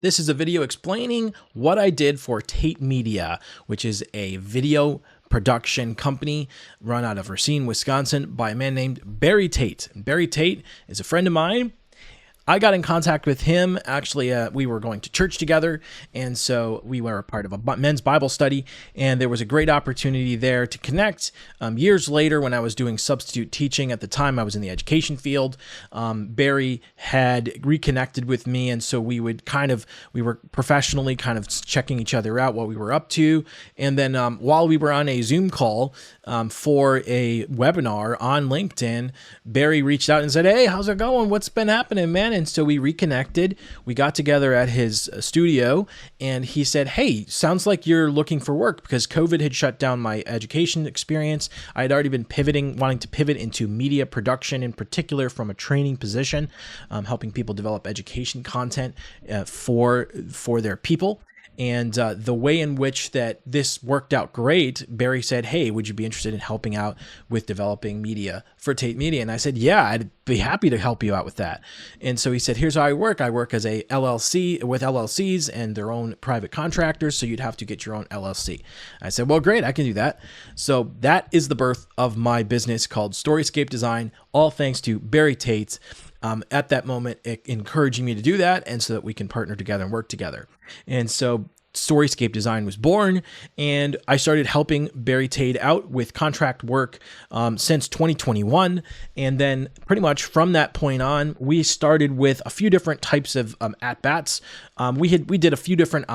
This is a video explaining what I did for Tait Media, which is a video production company run out of Racine, Wisconsin by a man named Barry Tait. Barry Tait is a friend of mine. I got in contact with him. Actually, we were going to church together, and so we were a part of a men's Bible study, and there was a great opportunity there to connect. Years later, when I was doing substitute teaching, at the time I was in the education field, Barry had reconnected with me, and so we were professionally kind of checking each other out, what we were up to, and then while we were on a Zoom call for a webinar on LinkedIn, Barry reached out and said, "Hey, how's it going? What's been happening, man?" And so we reconnected. We got together at his studio, and he said, "Hey, sounds like you're looking for work," because COVID had shut down my education experience. I had already been wanting to pivot into media production, in particular from a training position, helping people develop education content for their people. And the way in which that this worked out great, Barry said, "Hey, would you be interested in helping out with developing media for Tait Media?" And I said, "Yeah, I'd be happy to help you out with that." And so he said, "Here's how I work. I work as a LLC with LLCs and their own private contractors, so you'd have to get your own LLC." I said, "Well, great, I can do that." So that is the birth of my business called Storyscape Design, all thanks to Barry Tait. At that moment, encouraging me to do that, and so that we can partner together and work together. And so Storyscape Design was born, and I started helping Barry Tait out with contract work since 2021. And then pretty much from that point on, we started with a few different types of at-bats. We did a few different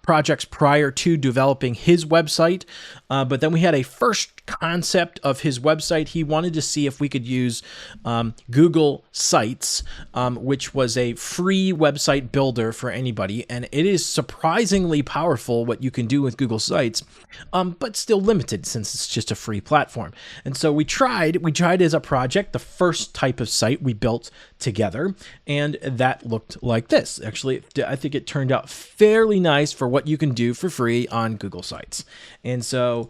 projects prior to developing his website, but then we had a first concept of his website. He wanted to see if we could use Google Sites, which was a free website builder for anybody, and it is surprisingly powerful what you can do with Google Sites, but still limited since it's just a free platform. And so we tried as a project the first type of site we built together, and that looked like this. Actually, I think it turned out fairly nice for what you can do for free on Google Sites. And so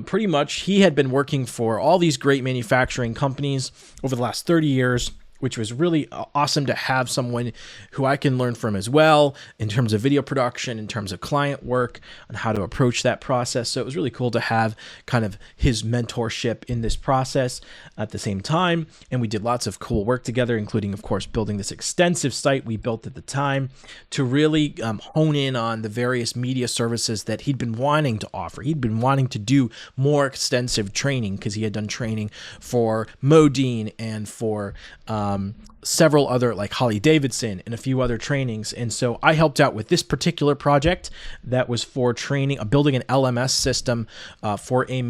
pretty much he had been working for all these great manufacturing companies over the last 30 years, which was really awesome to have someone who I can learn from as well in terms of video production, in terms of client work, and how to approach that process. So it was really cool to have kind of his mentorship in this process at the same time. And we did lots of cool work together, including, of course, building this extensive site we built at the time to really hone in on the various media services that he'd been wanting to offer. He'd been wanting to do more extensive training because he had done training for Modine and for several other, like Holly Davidson and a few other trainings. And so I helped out with this particular project that was for training, building an LMS system for a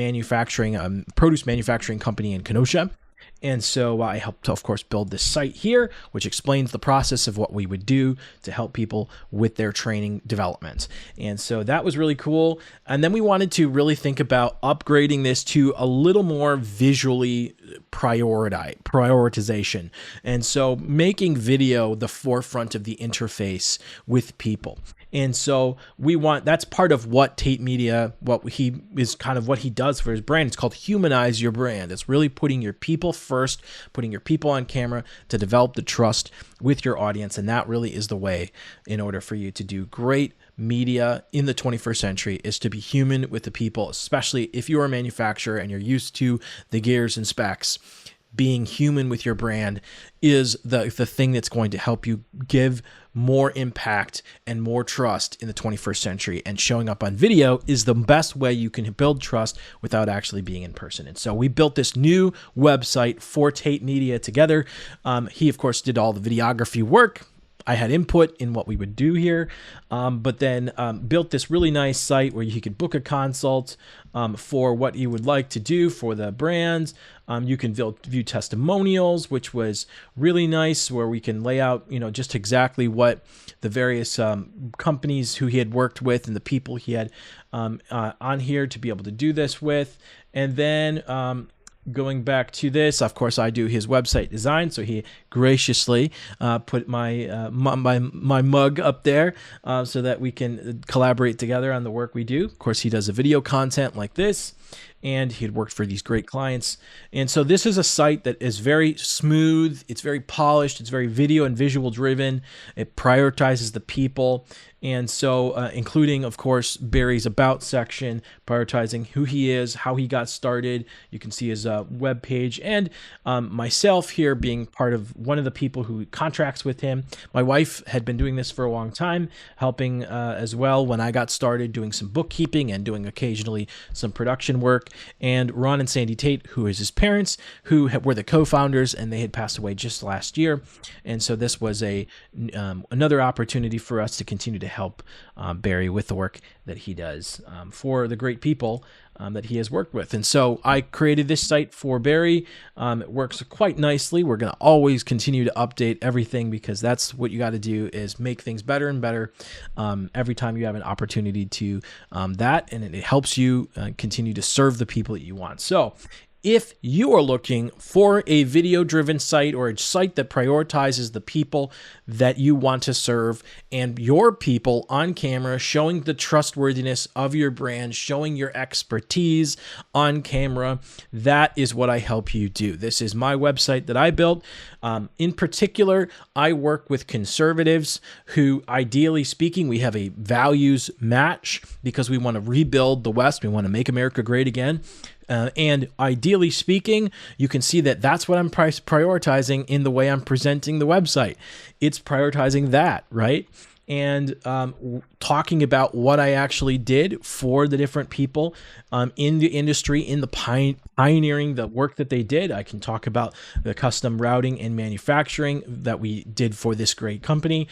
produce manufacturing company in Kenosha. And so I helped, of course, build this site here, which explains the process of what we would do to help people with their training development. And so that was really cool. And then we wanted to really think about upgrading this to a little more visually prioritization. And so making video the forefront of the interface with people. And so that's part of what Tait Media, what he does for his brand. It's called humanize your brand. It's really putting your people first, putting your people on camera to develop the trust with your audience. And that really is the way in order for you to do great media in the 21st century, is to be human with the people, especially if you're a manufacturer and you're used to the gears and specs. Being human with your brand is the thing that's going to help you give more impact and more trust in the 21st century. And showing up on video is the best way you can build trust without actually being in person. And so we built this new website for Tait Media together. He, of course, did all the videography work. I had input in what we would do here, but then built this really nice site where you could book a consult for what you would like to do for the brands. You can view testimonials, which was really nice, where we can lay out, just exactly what the various companies who he had worked with and the people he had on here to be able to do this with. And then going back to this, of course, I do his website design, so he graciously put my mug up there so that we can collaborate together on the work we do. Of course, he does a video content like this, and he had worked for these great clients. And so this is a site that is very smooth, it's very polished, it's very video and visual driven, it prioritizes the people. And so, including, of course, Barry's About section, prioritizing who he is, how he got started. You can see his web page, and myself here being part of one of the people who contracts with him. My wife had been doing this for a long time, helping as well when I got started, doing some bookkeeping and doing occasionally some production work. And Ron and Sandy Tait, who is his parents, who were the co-founders, and they had passed away just last year. And so this was another opportunity for us to continue to help Barry with the work that he does for the great people that he has worked with. And so I created this site for Barry. It works quite nicely. We're going to always continue to update everything, because that's what you got to do, is make things better and better every time you have an opportunity to that, and it helps you continue to serve the people that you want. So if you are looking for a video-driven site, or a site that prioritizes the people that you want to serve and your people on camera, showing the trustworthiness of your brand, showing your expertise on camera, that is what I help you do. This is my website that I built. In particular, I work with conservatives who, ideally speaking, we have a values match because we want to rebuild the West. We want to make America great again. And ideally speaking, you can see that that's what I'm prioritizing in the way I'm presenting the website. It's prioritizing that, right? And talking about what I actually did for the different people in the industry, in the pioneering the work that they did. I can talk about the custom routing and manufacturing that we did for this great company,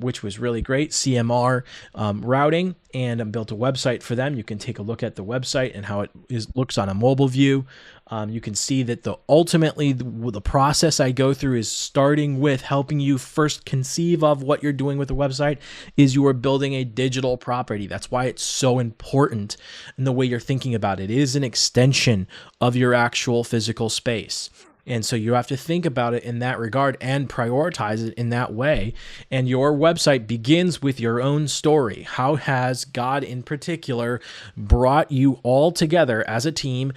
which was really great, CMR routing, and I built a website for them. You can take a look at the website and how it looks on a mobile view. You can see that ultimately the process I go through is starting with helping you first conceive of what you're doing with the website, is you are building a digital property. That's why it's so important in the way you're thinking about it. It is an extension of your actual physical space. And so you have to think about it in that regard and prioritize it in that way. And your website begins with your own story. How has God in particular brought you all together as a team,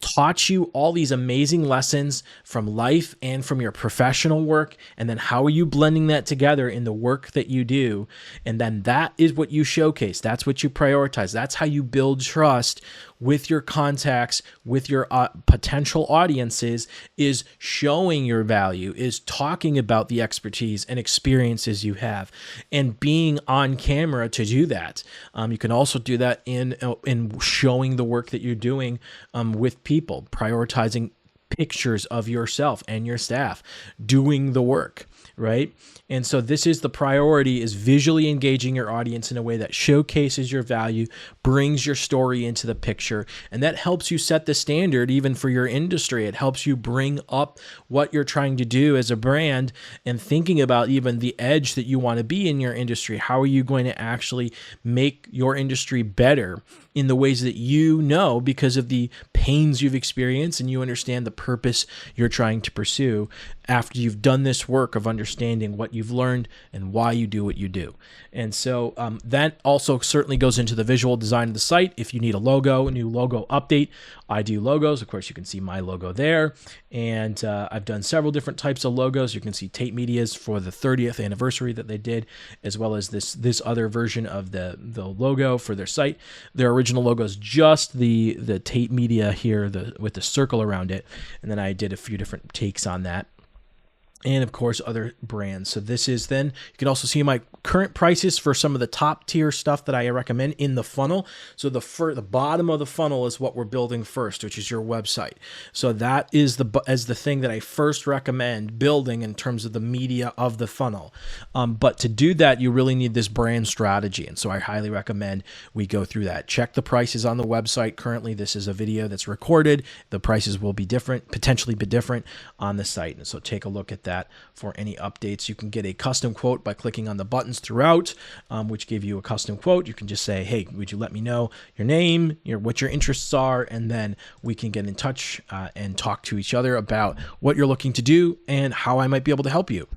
taught you all these amazing lessons from life and from your professional work, and then how are you blending that together in the work that you do? And then that is what you showcase. That's what you prioritize. That's how you build trust with your contacts, with your potential audiences, is showing your value, is talking about the expertise and experiences you have, and being on camera to do that. You can also do that in showing the work that you're doing with people, prioritizing pictures of yourself and your staff doing the work, right? And so this is the priority, is visually engaging your audience in a way that showcases your value, brings your story into the picture, and that helps you set the standard even for your industry. It helps you bring up what you're trying to do as a brand and thinking about even the edge that you want to be in your industry. How are you going to actually make your industry better in the ways that you know, because of the pains you've experienced, and you understand the purpose you're trying to pursue after you've done this work of understanding what you've learned and why you do what you do. And so that also certainly goes into the visual design of the site. If you need a logo, a new logo update, I do logos. Of course, you can see my logo there. And I've done several different types of logos. You can see Tait Media's for the 30th anniversary that they did, as well as this other version of the logo for their site. Their original logo is just the Tait Media here, with the circle around it. And then I did a few different takes on that. And of course, other brands. So this is then, you can also see my current prices for some of the top tier stuff that I recommend in the funnel. So the bottom of the funnel is what we're building first, which is your website. So that is the thing that I first recommend building in terms of the media of the funnel. But to do that, you really need this brand strategy. And so I highly recommend we go through that. Check the prices on the website. Currently, this is a video that's recorded. The prices will be different, potentially be different on the site. And so take a look at that for any updates. You can get a custom quote by clicking on the buttons throughout, which give you a custom quote. You can just say, hey, would you let me know your name, what your interests are, and then we can get in touch and talk to each other about what you're looking to do and how I might be able to help you.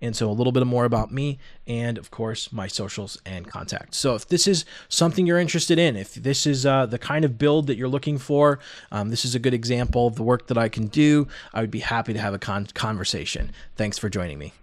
And so a little bit more about me and, of course, my socials and contacts. So if this is something you're interested in, if this is the kind of build that you're looking for, this is a good example of the work that I can do. I would be happy to have a conversation. Thanks for joining me.